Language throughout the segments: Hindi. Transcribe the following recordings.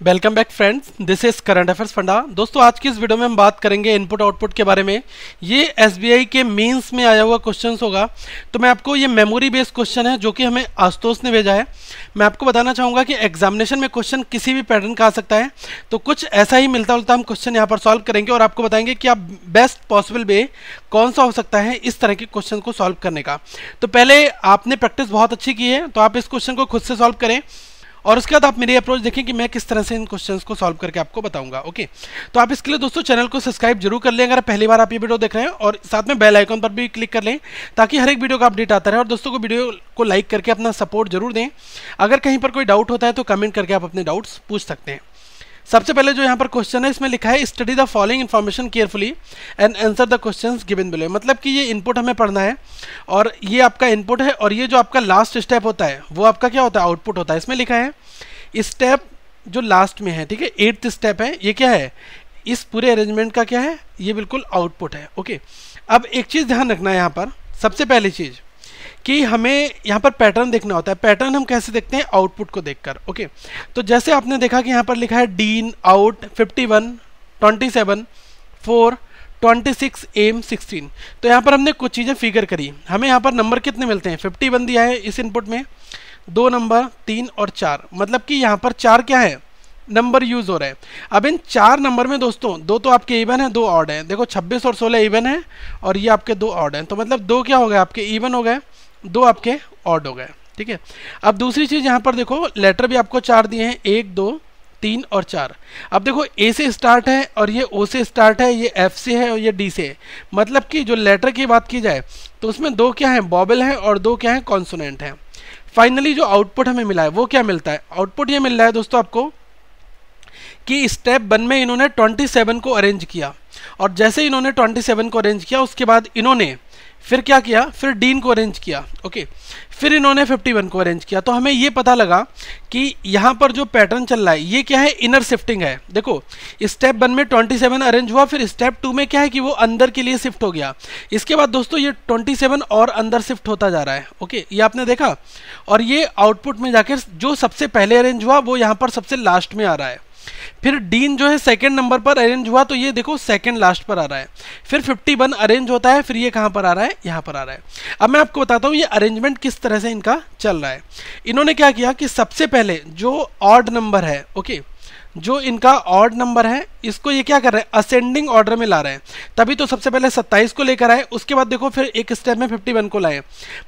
Welcome back friends, this is current affairs funda. दोस्तों, आज की इस वीडियो में हम बात करेंगे इनपुट आउटपुट के बारे में। ये एसबीआई के मेंस में आया हुआ क्वेश्चंस होगा। तो मैं आपको ये मेमोरी बेस्ड क्वेश्चन है जो कि हमें आशुतोष ने भेजा है। मैं आपको बताना चाहूँगा कि एग्जामिनेशन में क्वेश्चन किसी भी पैटर्न का आ सकता है। तो कुछ ऐसा ही मिलता जुलता हम क्वेश्चन यहाँ पर सॉल्व करेंगे और आपको बताएंगे कि आप बेस्ट पॉसिबल वे कौन सा हो सकता है इस तरह के क्वेश्चन को सॉल्व करने का। तो पहले आपने प्रैक्टिस बहुत अच्छी की है, तो आप इस क्वेश्चन को खुद से सॉल्व करें और उसके बाद आप मेरी अप्रोच देखें कि मैं किस तरह से इन क्वेश्चंस को सॉल्व करके आपको बताऊंगा। ओके, तो आप इसके लिए दोस्तों चैनल को सब्सक्राइब जरूर कर लें अगर पहली बार आप ये वीडियो देख रहे हैं, और साथ में बेल आइकन पर भी क्लिक कर लें ताकि हर एक वीडियो का अपडेट आता रहे। और दोस्तों को वीडियो को लाइक करके अपना सपोर्ट जरूर दें। अगर कहीं पर कोई डाउट होता है तो कमेंट करके आप अपने डाउट्स पूछ सकते हैं। सबसे पहले जो यहाँ पर क्वेश्चन है इसमें लिखा है study the following information carefully and answer the questions given below. मतलब कि ये इनपुट हमें पढ़ना है और ये आपका इनपुट है और ये जो आपका लास्ट स्टेप होता है वो आपका क्या होता है, आउटपुट होता है। इसमें लिखा है स्टेप जो लास्ट में है, ठीक है, 8th स्टेप है, ये क्या है, इस पूरे अरेंजमेंट का क्या है, ये बिल्कुल आउटपुट है। ओके, अब एक चीज़ ध्यान रखना है यहाँ पर, सबसे पहली चीज़ कि हमें यहाँ पर पैटर्न देखना होता है। पैटर्न हम कैसे देखते हैं, आउटपुट को देखकर। ओके, तो जैसे आपने देखा कि यहाँ पर लिखा है डीन आउट 51 27 4 26 एम 16। तो यहाँ पर हमने कुछ चीज़ें फिगर करी। हमें यहाँ पर नंबर कितने मिलते हैं, 51 दिया है इस इनपुट में, 2 नंबर 3 और 4, मतलब कि यहाँ पर 4 क्या है, नंबर यूज हो रहे हैं। अब इन 4 नंबर में दोस्तों 2 तो आपके इवन है, 2 ऑड है। देखो 26 और 16 इवन है और ये आपके 2 ऑड हैं, तो मतलब 2 क्या हो गए आपके इवन हो गए, 2 आपके ऑड हो गए। ठीक है, अब दूसरी चीज़ यहाँ पर देखो लेटर भी आपको 4 दिए हैं, 1 2 3 और 4। अब देखो ए से स्टार्ट है और ये ओ से स्टार्ट है, ये एफ से है और ये डी से है। मतलब कि जो लेटर की बात की जाए तो उसमें 2 क्या है, वॉवेल है और 2 क्या है, कॉन्सोनेंट है। फाइनली जो आउटपुट हमें मिला है वो क्या मिलता है, आउटपुट ये मिल रहा है दोस्तों आपको कि स्टेप 1 में इन्होंने 27 को अरेंज किया और जैसे इन्होंने 27 को अरेंज किया उसके बाद इन्होंने फिर क्या किया, फिर डीन को अरेंज किया। ओके, फिर इन्होंने 51 को अरेंज किया। तो हमें ये पता लगा कि यहाँ पर जो पैटर्न चल रहा है ये क्या है, इनर शिफ्टिंग है। देखो स्टेप 1 में 27 अरेंज हुआ, फिर स्टेप 2 में क्या है कि वो अंदर के लिए शिफ्ट हो गया। इसके बाद दोस्तों ये 27 और अंदर शिफ्ट होता जा रहा है। ओके, ये आपने देखा, और ये आउटपुट में जाकर जो सबसे पहले अरेंज हुआ वो यहाँ पर सबसे लास्ट में आ रहा है। फिर डीन जो है सेकंड नंबर पर अरेंज हुआ, तो ये देखो सेकंड लास्ट पर आ रहा है। फिर 51 अरेंज होता है, फिर ये कहाँ पर आ रहा है, यहाँ पर आ रहा है। अब मैं आपको बताता हूँ ये अरेंजमेंट किस तरह से इनका चल रहा है। इन्होंने क्या किया कि सबसे पहले जो ऑड नंबर है, ओके, जो इनका ऑड नंबर है इसको ये क्या कर रहे हैं, असेंडिंग ऑर्डर में ला रहे हैं। तभी तो सबसे पहले 27 को लेकर आए, उसके बाद देखो फिर एक स्टेप में 51 को लाए।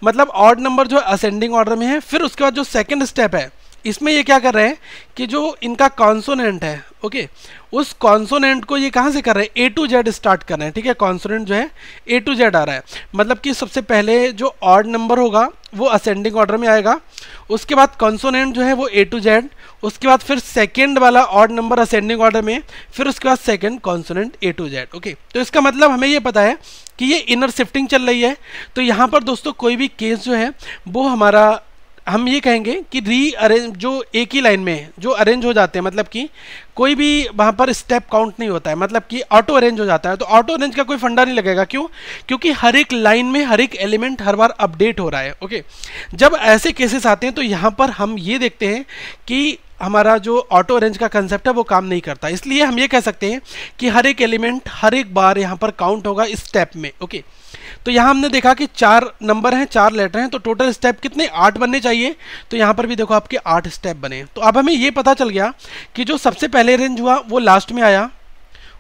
मतलब ऑड नंबर जो असेंडिंग ऑर्डर में है। फिर उसके बाद जो सेकेंड स्टेप है इसमें ये क्या कर रहे हैं कि जो इनका कॉन्सोनेंट है, ओके, उस कॉन्सोनेंट को ये कहाँ से कर रहे हैं, ए टू जेड स्टार्ट कर रहे हैं। ठीक है, कॉन्सोनेंट जो है ए टू जेड आ रहा है, मतलब कि सबसे पहले जो ऑड नंबर होगा वो असेंडिंग ऑर्डर में आएगा, उसके बाद कॉन्सोनेंट जो है वो ए टू जेड, उसके बाद फिर सेकेंड वाला ऑड नंबर असेंडिंग ऑर्डर में, फिर उसके बाद second consonant A to Z. Okay, तो इसका मतलब हमें ये पता है कि ये इनर शिफ्टिंग चल रही है। तो यहाँ पर दोस्तों कोई भी केस जो है वो हमारा, हम ये कहेंगे कि री अरेंज जो एक ही लाइन में जो अरेंज हो जाते हैं, मतलब कि कोई भी वहाँ पर स्टेप काउंट नहीं होता है, मतलब कि ऑटो अरेंज हो जाता है। तो ऑटो अरेंज का कोई फंडा नहीं लगेगा, क्यों, क्योंकि हर एक लाइन में हर एक एलिमेंट हर बार अपडेट हो रहा है। ओके, जब ऐसे केसेस आते हैं तो यहाँ पर हम ये देखते हैं कि हमारा जो ऑटो अरेंज का कंसेप्ट है वो काम नहीं करता। इसलिए हम ये कह सकते हैं कि हर एक एलिमेंट हर एक बार यहाँ पर काउंट होगा इस स्टेप में। ओके, तो यहाँ हमने देखा कि 4 नंबर हैं, 4 लेटर हैं, तो टोटल स्टेप कितने, 8 बनने चाहिए। तो यहाँ पर भी देखो आपके 8 स्टेप बने। तो अब हमें ये पता चल गया कि जो सबसे पहले अरेंज हुआ वो लास्ट में आया,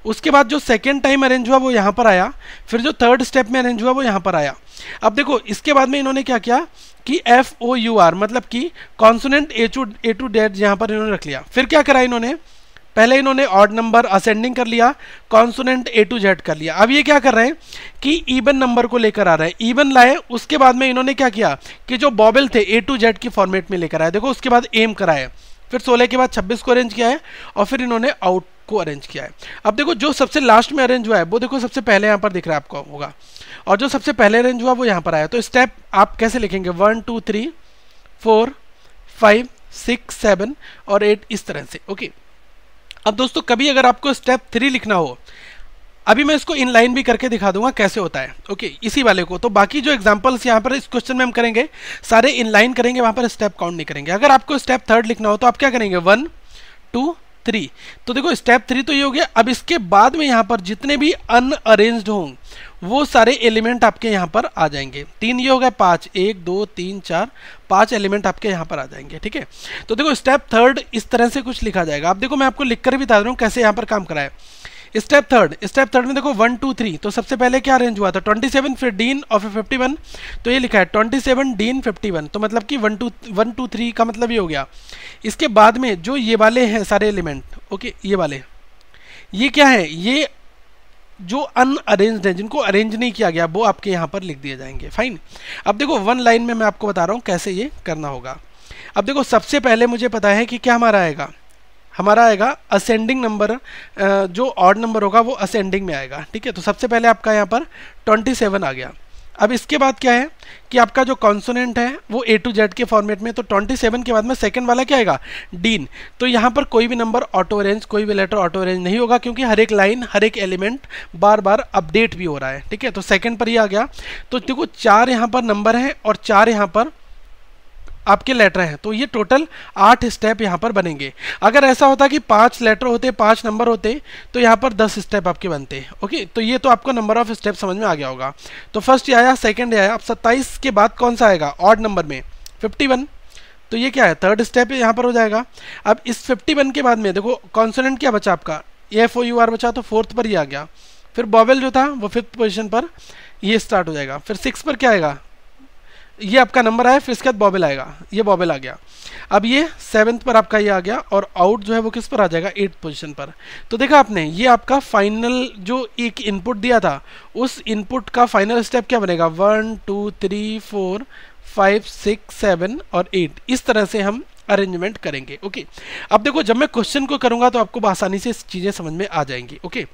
उसके बाद जो सेकेंड टाइम अरेंज हुआ वो यहाँ पर आया, फिर जो थर्ड स्टेप में अरेंज हुआ वो यहाँ पर आया। अब देखो इसके बाद में इन्होंने क्या किया कि FOUR, मतलब कि कॉन्सोनेंट ए टू जेड यहाँ पर इन्होंने रख लिया। फिर क्या करा इन्होंने, पहले इन्होंने ऑड नंबर असेंडिंग कर लिया, कॉन्सोनेंट ए टू जेड कर लिया। अब ये क्या कर रहे हैं कि इवन नंबर को लेकर आ रहे हैं, इवन लाए, उसके बाद में इन्होंने क्या किया कि जो वॉवेल थे ए टू जेड की फॉर्मेट में लेकर आए। देखो उसके बाद एम कराए, फिर 16 के बाद 26 को अरेंज किया है और फिर इन्होंने आउट को अरेंज किया है। अब देखो जो सबसे लास्ट में अरेंज हुआ है वो देखो सबसे पहले यहाँ पर दिख रहा है आपको होगा, और जो सबसे पहले अरेंज हुआ वो यहाँ पर आया। तो स्टेप आप कैसे लिखेंगे, 1 2 3 4 5 6 7 और 8 इस तरह से। ओके, अब दोस्तों कभी अगर आपको स्टेप 3 लिखना हो, अभी मैं इसको इन लाइन भी करके दिखा दूंगा कैसे होता है। ओके, इसी वाले को, तो बाकी जो एग्जांपल्स यहाँ पर इस क्वेश्चन में हम करेंगे सारे इन लाइन करेंगे, वहां पर स्टेप काउंट नहीं करेंगे। अगर आपको स्टेप 3 लिखना हो तो आप क्या करेंगे, 1 2 3। तो देखो स्टेप 3 तो ये हो गया। अब इसके बाद में यहाँ पर जितने भी अनअरेंज्ड हों वो सारे एलिमेंट आपके यहाँ पर आ जाएंगे। 3 ये हो गया, 5, 1 2 3 4 5 एलिमेंट आपके यहाँ पर आ जाएंगे। ठीक है, तो देखो स्टेप थर्ड इस तरह से कुछ लिखा जाएगा। अब देखो मैं आपको लिख कर भी बता रहा हूँ कैसे यहाँ पर काम कराए। स्टेप थर्ड में देखो 1 2 3, तो सबसे पहले क्या अरेंज हुआ था 27, फिर डीन और फिर 51। तो ये लिखा है 27 डीन 51, तो मतलब कि 1 2 3 का मतलब ये हो गया। इसके बाद में जो ये वाले हैं सारे एलिमेंट, ओके, ये वाले ये क्या है, ये जो अनअरेंज्ड है, जिनको अरेंज नहीं किया गया, वो आपके यहाँ पर लिख दिए जाएंगे। फाइन। अब देखो वन लाइन में मैं आपको बता रहा हूँ कैसे ये करना होगा। अब देखो सबसे पहले मुझे पता है कि क्या हमारा आएगा असेंडिंग नंबर, जो ऑड नंबर होगा वो असेंडिंग में आएगा। ठीक है, तो सबसे पहले आपका यहाँ पर 27 आ गया। अब इसके बाद क्या है कि आपका जो कॉन्सोनेंट है वो A to Z के फॉर्मेट में, तो 27 के बाद में सेकंड वाला क्या आएगा, डीन। तो यहाँ पर कोई भी नंबर ऑटो अरेंज, कोई भी लेटर ऑटो अरेंज नहीं होगा, क्योंकि हर एक लाइन, हर एक एलिमेंट बार बार अपडेट भी हो रहा है। ठीक है, तो सेकंड पर ही आ गया। तो देखो 4 यहाँ पर नंबर हैं और 4 यहाँ पर आपके लेटर हैं, तो ये टोटल 8 स्टेप यहाँ पर बनेंगे। अगर ऐसा होता कि 5 लेटर होते, 5 नंबर होते, तो यहाँ पर 10 स्टेप आपके बनते। ओके, तो ये तो आपको नंबर ऑफ स्टेप समझ में आ गया होगा। तो फर्स्ट ये आया, सेकंड ये आया। अब 27 के बाद कौन सा आएगा ऑड नंबर में 51, तो ये क्या है, थर्ड स्टेप यहाँ पर हो जाएगा। अब इस 51 के बाद में देखो कॉन्सोनेंट क्या बचा आपका, FOUR बचा, तो फोर्थ पर ही आ गया। फिर बॉवेल जो था वो 5th पोजिशन पर ये स्टार्ट हो जाएगा। फिर 6 पर क्या आएगा, ये आपका नंबर आया, फिर इसके बाद बॉबल आएगा, ये बॉबल आ गया। अब ये 7th पर आपका ये आ गया, और आउट जो है वो किस पर आ जाएगा, 8th पोजीशन पर। तो देखा आपने, ये आपका फाइनल जो एक इनपुट दिया था, उस इनपुट का फाइनल स्टेप क्या बनेगा, 1 2 3 4 5 6 7 और 8। इस तरह से हम अरेंजमेंट करेंगे। ओके, अब देखो जब मैं क्वेश्चन को करूंगा तो आपको आसानी से चीज़ें समझ में आ जाएंगी। ओके,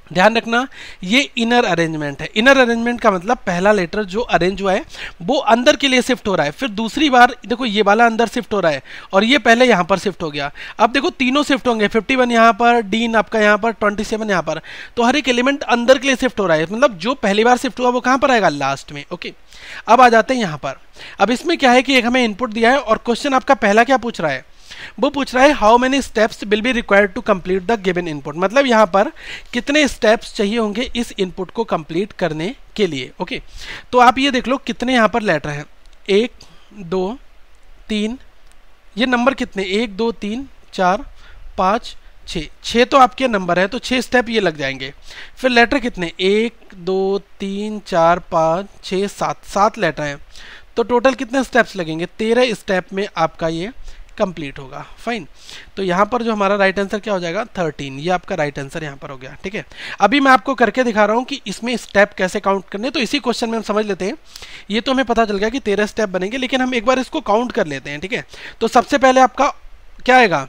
ध्यान रखना, ये इनर अरेंजमेंट है। इनर अरेंजमेंट का मतलब पहला लेटर जो अरेंज हुआ है वो अंदर के लिए शिफ्ट हो रहा है, फिर दूसरी बार देखो ये वाला अंदर शिफ्ट हो रहा है, और ये पहले यहाँ पर शिफ्ट हो गया। अब देखो तीनों शिफ्ट होंगे, 51 यहाँ पर, डीन आपका यहाँ पर, 27 यहाँ पर, तो हर एक एलिमेंट अंदर के लिए शिफ्ट हो रहा है। मतलब जो पहली बार शिफ्ट हुआ वो कहाँ पर आएगा, लास्ट में। ओके, अब आ जाते हैं यहाँ पर। अब इसमें क्या है कि एक हमें इनपुट दिया है, और क्वेश्चन आपका पहला क्या पूछ रहा है, वो पूछ रहा है how many steps will be required to complete the given input. मतलब यहाँ पर कितने स्टेप्स चाहिए होंगे इस इनपुट को कंप्लीट करने के लिए। ओके, तो आप ये देख लो कितने यहाँ पर लेटर हैं, 1 2 3, ये नंबर कितने, 1 2 3 4 5 6 तो आपके नंबर है, तो 6 स्टेप ये लग जाएंगे। फिर लेटर कितने, 1 2 3 4 5 6 7 लेटर हैं, तो टोटल कितने स्टेप्स लगेंगे, 13 स्टेप में आपका ये कंप्लीट होगा। फाइन, तो यहाँ पर जो हमारा राइट आंसर क्या हो जाएगा, 13। ये आपका राइट आंसर यहाँ पर हो गया। ठीक है, अभी मैं आपको करके दिखा रहा हूँ कि इसमें स्टेप कैसे काउंट करने, तो इसी क्वेश्चन में हम समझ लेते हैं। ये तो हमें पता चल गया कि 13 स्टेप बनेंगे, लेकिन हम एक बार इसको काउंट कर लेते हैं। ठीक है, तो सबसे पहले आपका क्या आएगा,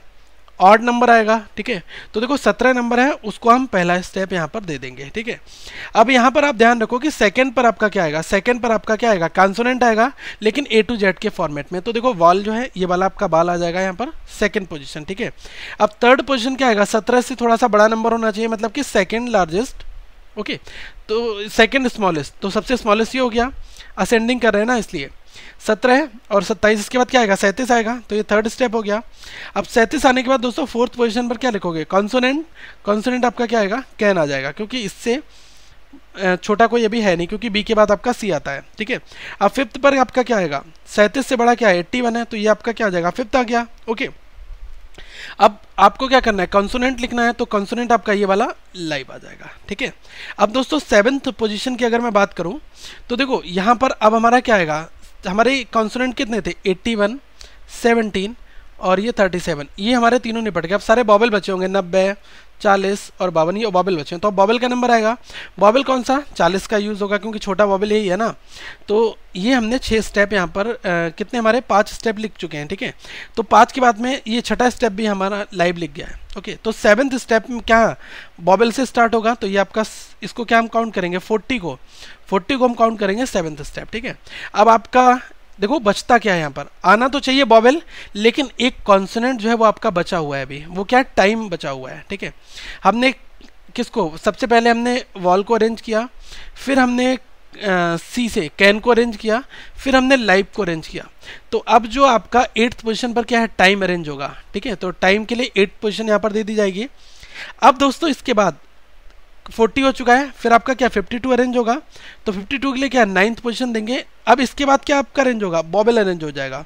ऑड नंबर आएगा। ठीक है, तो देखो 17 नंबर है, उसको हम पहला स्टेप यहाँ पर दे देंगे। ठीक है, अब यहाँ पर आप ध्यान रखो कि सेकंड पर आपका क्या आएगा, सेकंड पर आपका क्या आएगा, कॉन्सोनेंट आएगा, लेकिन A to Z के फॉर्मेट में। तो देखो वॉल जो है, ये वाला आपका बाल आ जाएगा यहाँ पर सेकंड पोजीशन। ठीक है, अब थर्ड पोजीशन क्या आएगा, 17 से थोड़ा सा बड़ा नंबर होना चाहिए, मतलब कि सेकेंड लार्जेस्ट। ओके, तो सेकेंड स्मॉलेस्ट, तो सबसे स्मॉलेस्ट ये हो गया, असेंडिंग कर रहे हैं ना इसलिए। 17 और 27, इसके बाद क्या आएगा, 37 आएगा, तो ये थर्ड स्टेप हो गया। अब 37 आने के बाद दोस्तों फोर्थ पोजीशन पर क्या लिखोगे, कॉन्सोनेंट आपका क्या आएगा, कैन आ जाएगा, क्योंकि इससे छोटा कोई अभी है नहीं, क्योंकि बी के बाद आपका सी आता है। ठीक है, अब फिफ्थ पर आपका क्या आएगा, 37 से बड़ा क्या है, 81 है, तो ये आपका क्या आ जाएगा, फिफ्थ आ गया। ओके, अब आपको क्या करना है, कॉन्सोनेंट लिखना है, तो कॉन्सोनेंट आपका ये वाला लाइव आ जाएगा। ठीक है, अब दोस्तों 7th पोजीशन की अगर मैं बात करूं, तो देखो यहाँ पर अब हमारा क्या आएगा, हमारे कॉन्सोनेंट कितने थे, 81 17 और ये 37, ये हमारे तीनों निपट गए। अब सारे बॉबल बचे होंगे, 90 40 और 52, ये बॉबल बचे हैं, तो अब बॉबल का नंबर आएगा, बॉबल कौन सा, 40 का यूज़ होगा, क्योंकि छोटा बॉबल यही है ना। तो ये हमने 6 स्टेप यहाँ पर कितने हमारे 5 स्टेप लिख चुके हैं। ठीक है, तो 5 के बाद में ये छठा स्टेप भी हमारा लाइव लिख गया है। ओके, तो 7th स्टेप में क्या बॉबल से स्टार्ट होगा, तो ये आपका इसको क्या हम काउंट करेंगे, 40 को हम काउंट करेंगे 7th स्टेप। ठीक है, अब आपका देखो बचता क्या है, यहाँ पर आना तो चाहिए बॉबल, लेकिन एक कॉन्सोनेंट जो है वो आपका बचा हुआ है अभी, वो क्या टाइम बचा हुआ है। ठीक है, हमने किसको, सबसे पहले हमने वॉल को अरेंज किया, फिर हमने सी से कैन को अरेंज किया, फिर हमने लाइव को अरेंज किया। तो अब जो आपका 8th पोजीशन पर क्या है, टाइम अरेंज होगा। ठीक है, तो टाइम के लिए 8th पोजीशन यहाँ पर दे दी जाएगी। अब दोस्तों इसके बाद 40 हो चुका है, फिर आपका क्या 52 अरेंज होगा, तो 52 के लिए क्या 9th पोजीशन देंगे। अब इसके बाद क्या आपका अरेंज होगा, बॉबल अरेंज हो जाएगा।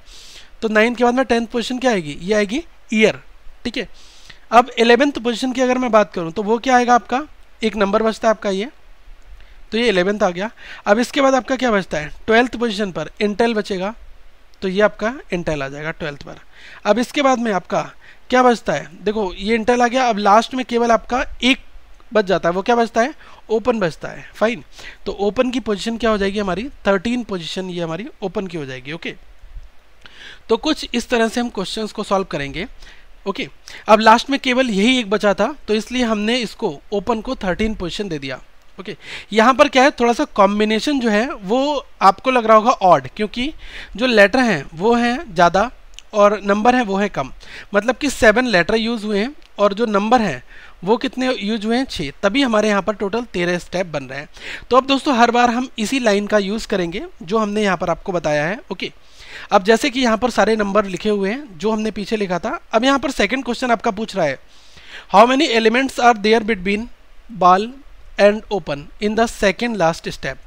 तो 9 के बाद में 10th पोजीशन क्या आएगी, ये आएगी ईयर। ठीक है, अब 11th पोजीशन की अगर मैं बात करूं तो वो क्या आएगा, आपका एक नंबर बचता है आपका ये, तो ये 11th आ गया। अब इसके बाद आपका क्या बचता है, 12th पोजीशन पर इंटेल बचेगा, तो ये आपका इंटेल आ जाएगा 12th पर। अब इसके बाद में आपका क्या बचता है, देखो ये इंटेल आ गया। अब लास्ट में केवल आपका एक बच जाता है, वो क्या बचता है, ओपन बचता है। फाइन, तो ओपन की पोजीशन क्या हो जाएगी हमारी, 13 पोजीशन ये हमारी ओपन की हो जाएगी। ओके, तो कुछ इस तरह से हम क्वेश्चंस को सॉल्व करेंगे। ओके, अब लास्ट में केवल यही एक बचा था, तो इसलिए हमने इसको ओपन को 13 पोजीशन दे दिया। ओके, यहाँ पर क्या है, थोड़ा सा कॉम्बिनेशन जो है वो आपको लग रहा होगा ऑड, क्योंकि जो लेटर हैं वो हैं ज़्यादा और नंबर है वो है कम। मतलब कि 7 लेटर यूज़ हुए हैं और जो नंबर हैं वो कितने यूज हुए हैं, 6, तभी हमारे यहाँ पर टोटल 13 स्टेप बन रहे हैं। तो अब दोस्तों हर बार हम इसी लाइन का यूज़ करेंगे जो हमने यहाँ पर आपको बताया है। ओके, अब जैसे कि यहाँ पर सारे नंबर लिखे हुए हैं जो हमने पीछे लिखा था। अब यहाँ पर सेकंड क्वेश्चन आपका पूछ रहा है, how many elements are there between ball and open in the second last step.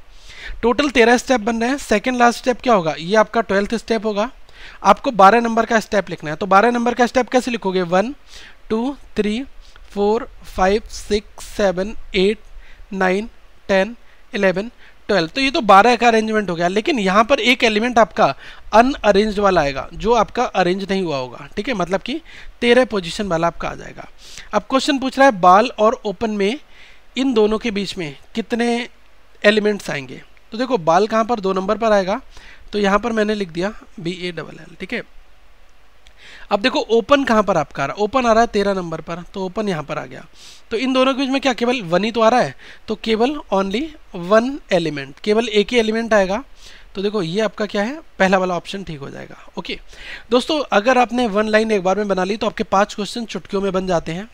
Total 13 step बन रहे हैं। सेकेंड लास्ट स्टेप क्या होगा, ये आपका 12th स्टेप होगा। आपको 12 नंबर का स्टेप लिखना है, तो 12 नंबर का स्टेप कैसे लिखोगे, 1 2 3 4 5 6 7 8 9 10 11 12। तो ये तो 12 का अरेंजमेंट हो गया, लेकिन यहाँ पर एक एलिमेंट आपका अनअरेंज्ड वाला आएगा जो आपका अरेंज नहीं हुआ होगा। ठीक है, मतलब कि 13 पोजीशन वाला आपका आ जाएगा। अब क्वेश्चन पूछ रहा है बाल और ओपन में इन दोनों के बीच में कितने एलिमेंट्स आएंगे। तो देखो बाल कहाँ पर 2 नंबर पर आएगा, तो यहाँ पर मैंने लिख दिया BALL। ठीक है, अब देखो ओपन कहाँ पर आपका आ रहा है, ओपन आ रहा है 13 नंबर पर, तो ओपन यहाँ पर आ गया। तो इन दोनों के बीच में क्या केवल 1 ही तो आ रहा है, तो केवल ओनली 1 एलिमेंट, केवल एक ही एलिमेंट आएगा। तो देखो ये आपका क्या है, पहला वाला ऑप्शन ठीक हो जाएगा। ओके दोस्तों, अगर आपने 1 लाइन एक बार में बना ली तो आपके 5 क्वेश्चन चुटकियों में बन जाते हैं।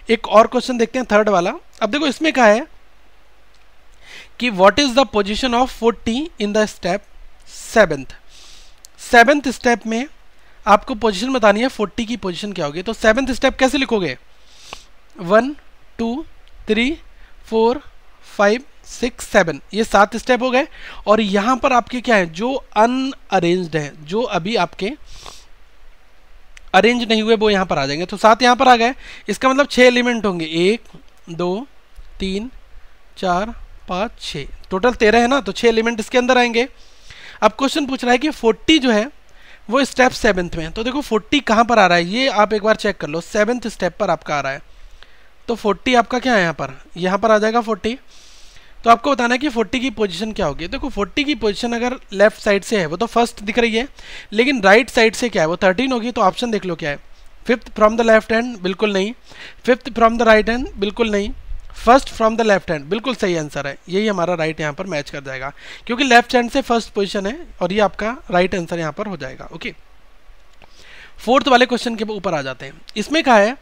एक और क्वेश्चन देखते हैं, थर्ड वाला। अब देखो इसमें क्या है कि what is the position of 40 in the step 7th step में आपको पोजीशन बतानी है, 40 की पोजीशन क्या होगी। तो 7th स्टेप कैसे लिखोगे, 1 2 3 4 5 6 7, ये 7 स्टेप हो गए। और यहाँ पर आपके क्या है, जो अनअरेंज्ड है, जो अभी आपके अरेंज नहीं हुए, वो यहाँ पर आ जाएंगे। तो 7 यहाँ पर आ गए, इसका मतलब 6 एलिमेंट होंगे, 1 2 3 4 5 6, टोटल 13 है ना, तो 6 एलिमेंट इसके अंदर आएंगे। अब क्वेश्चन पूछ रहा है कि 40 जो है वो स्टेप 7th में। तो देखो 40 कहाँ पर आ रहा है, ये आप एक बार चेक कर लो, 7th स्टेप पर आपका आ रहा है। तो 40 आपका क्या है, यहाँ पर आ जाएगा 40। तो आपको बताना है कि 40 की पोजीशन क्या होगी। देखो 40 की पोजीशन अगर लेफ्ट साइड से है वो तो फर्स्ट दिख रही है, लेकिन राइट साइड से क्या है, वो 13 होगी। तो ऑप्शन देख लो क्या है, 5th from the left hand, बिल्कुल नहीं। 5th from the right hand, बिल्कुल नहीं। 1st from the left hand, बिल्कुल सही आंसर है। यही हमारा राइट यहाँ पर मैच कर जाएगा, क्योंकि लेफ्ट हैंड से फर्स्ट पोजीशन है और ये आपका राइट आंसर यहाँ पर हो जाएगा। ओके, 4th वाले क्वेश्चन के ऊपर आ जाते हैं। इसमें कहा है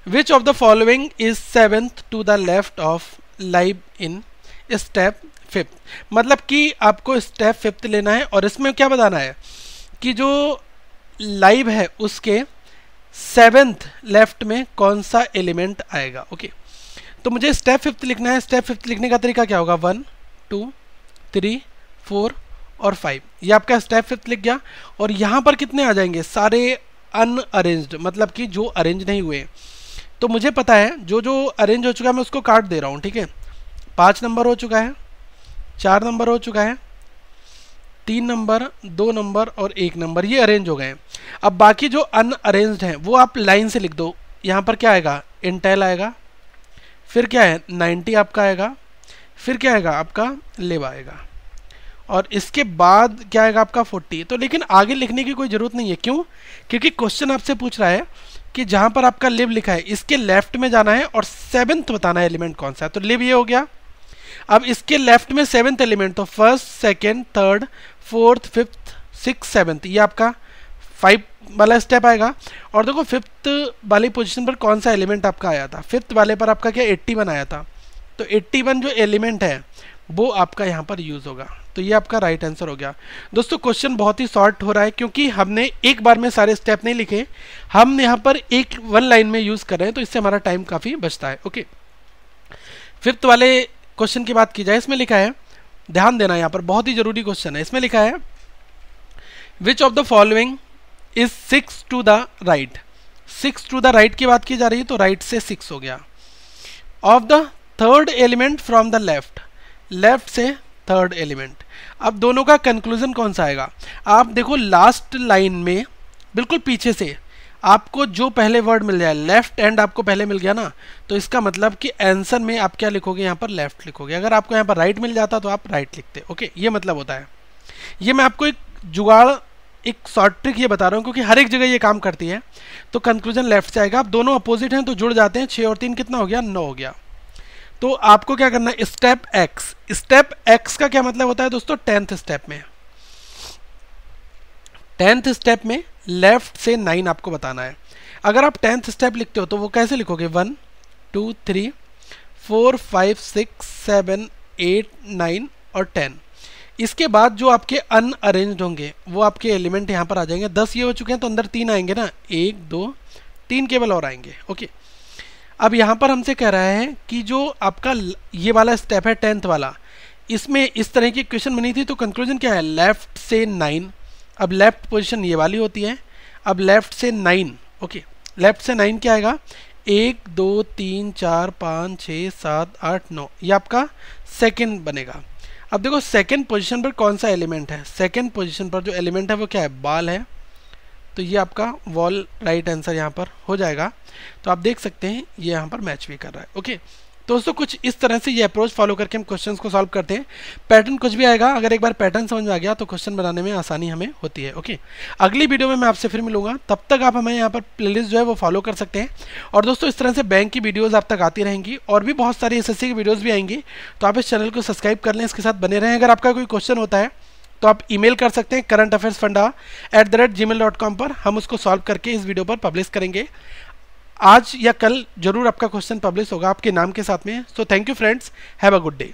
which of the following is 7th to the left of live in step 5th। मतलब कि आपको स्टेप 5th लेना है और इसमें क्या बताना है कि जो लाइव है उसके 7th लेफ्ट में कौन सा एलिमेंट आएगा। ओके, तो मुझे स्टेप 5th लिखना है। स्टेप 5th लिखने का तरीका क्या होगा, 1 2 3 4 और 5, ये आपका स्टेप 5th लिख गया। और यहाँ पर कितने आ जाएंगे, सारे अनअरेंज्ड, मतलब कि जो अरेंज नहीं हुए। तो मुझे पता है जो जो अरेंज हो चुका है मैं उसको काट दे रहा हूँ। ठीक है, 5 नंबर हो चुका है, 4 नंबर हो चुका है, 3 नंबर, 2 नंबर और 1 नंबर, ये अरेंज हो गए हैं। अब बाकी जो अनअरेंज्ड हैं वो आप लाइन से लिख दो। यहाँ पर क्या आएगा, इंटेल आएगा, फिर क्या है 90 आपका आएगा, फिर क्या आएगा आपका लिव आएगा, और इसके बाद क्या आएगा आपका 40। तो लेकिन आगे लिखने की कोई ज़रूरत नहीं है, क्यों, क्योंकि क्वेश्चन आपसे पूछ रहा है कि जहाँ पर आपका लिव लिखा है इसके लेफ्ट में जाना है और 7th बताना है एलिमेंट कौन सा है। तो लिव ये हो गया। अब इसके लेफ्ट में 7th एलिमेंट, तो 1st 2nd 3rd 4th 5th 6th 7th, ये आपका 5 वाला स्टेप आएगा। और देखो 5th वाली पोजीशन पर कौन सा एलिमेंट आपका आया था, 5th वाले पर आपका क्या 81 आया था। तो 81 जो एलिमेंट है वो आपका यहाँ पर यूज़ होगा। तो ये आपका राइट आंसर हो गया। दोस्तों क्वेश्चन बहुत ही शॉर्ट हो रहा है क्योंकि हमने एक बार में सारे स्टेप नहीं लिखे, हम यहाँ पर एक वन लाइन में यूज़ कर रहे हैं, तो इससे हमारा टाइम काफ़ी बचता है। ओके, फिफ्थ वाले क्वेश्चन की बात की जाए, इसमें लिखा है, ध्यान देना यहाँ पर बहुत ही जरूरी क्वेश्चन है। इसमें लिखा है which of the following is 6 to the right. 6 to the right की बात की जा रही है, तो राइट से 6 हो गया। Of the third element from the left, left से थर्ड एलिमेंट। अब दोनों का कंक्लूजन कौन सा आएगा? आप देखो लास्ट लाइन में बिल्कुल पीछे से आपको जो पहले वर्ड मिल जाए, लेफ्ट एंड आपको पहले मिल गया ना, तो इसका मतलब कि आंसर में आप क्या लिखोगे, यहाँ पर लेफ्ट लिखोगे। अगर आपको यहाँ पर राइट मिल जाता तो आप राइट लिखते। ओके, ये मतलब होता है। ये मैं आपको एक जुगाड़, एक शॉर्ट ट्रिक ये बता रहा हूँ क्योंकि हर एक जगह ये काम करती है। तो कंक्लूजन लेफ्ट से आएगा। अब दोनों अपोजिट हैं तो जुड़ जाते हैं। 6 और 3 कितना हो गया? 9 हो गया। तो आपको क्या करना है? Step x. स्टेप एक्स का क्या मतलब होता है दोस्तों? 10th स्टेप में, 10th स्टेप में लेफ्ट से 9 आपको बताना है। अगर आप 10th स्टेप लिखते हो तो वो कैसे लिखोगे? 1 2 3 4 5 6 7 8 9 और 10। इसके बाद जो आपके अनअरेंज्ड होंगे वो आपके एलिमेंट यहाँ पर आ जाएंगे। 10 ये हो चुके हैं तो अंदर 3 आएंगे ना, 1 2 3 केवल और आएंगे। ओके, अब यहाँ पर हमसे कह रहा है कि जो आपका ये वाला स्टेप है 10th वाला, इसमें इस तरह की क्वेश्चन बनी थी, तो कंक्लूजन क्या है? लेफ्ट से 9। अब लेफ्ट पोजीशन ये वाली होती है। अब लेफ्ट से 9, ओके, लेफ्ट से 9 क्या आएगा? 1 2 3 4 5 6 7 8 9, ये आपका सेकेंड बनेगा। अब देखो सेकेंड पोजीशन पर कौन सा एलिमेंट है? सेकेंड पोजीशन पर जो एलिमेंट है वो क्या है? बाल है। तो ये आपका वॉल राइट आंसर यहाँ पर हो जाएगा। तो आप देख सकते हैं ये यहाँ पर मैच भी कर रहा है। ओके, तो दोस्तों कुछ इस तरह से ये अप्रोच फॉलो करके हम क्वेश्चंस को सॉल्व करते हैं। पैटर्न कुछ भी आएगा, अगर एक बार पैटर्न समझ में आ गया तो क्वेश्चन बनाने में आसानी हमें होती है। ओके, अगली वीडियो में मैं आपसे फिर मिलूंगा, तब तक आप हमें यहाँ पर प्लेलिस्ट जो है वो फॉलो कर सकते हैं। और दोस्तों इस तरह से बैंक की वीडियोज़ आप तक आती रहेंगी और भी बहुत सारी SSC की वीडियोज़ भी आएंगी। तो आप इस चैनल को सब्सक्राइब कर लें, इसके साथ बने रहें। अगर आपका कोई क्वेश्चन होता है तो आप ईमेल कर सकते हैं currentaffairsfunda@gmail.com पर। हम उसको सॉल्व करके इस वीडियो पर पब्लिश करेंगे। आज या कल जरूर आपका क्वेश्चन पब्लिश होगा आपके नाम के साथ में। So thank you friends, have a good day.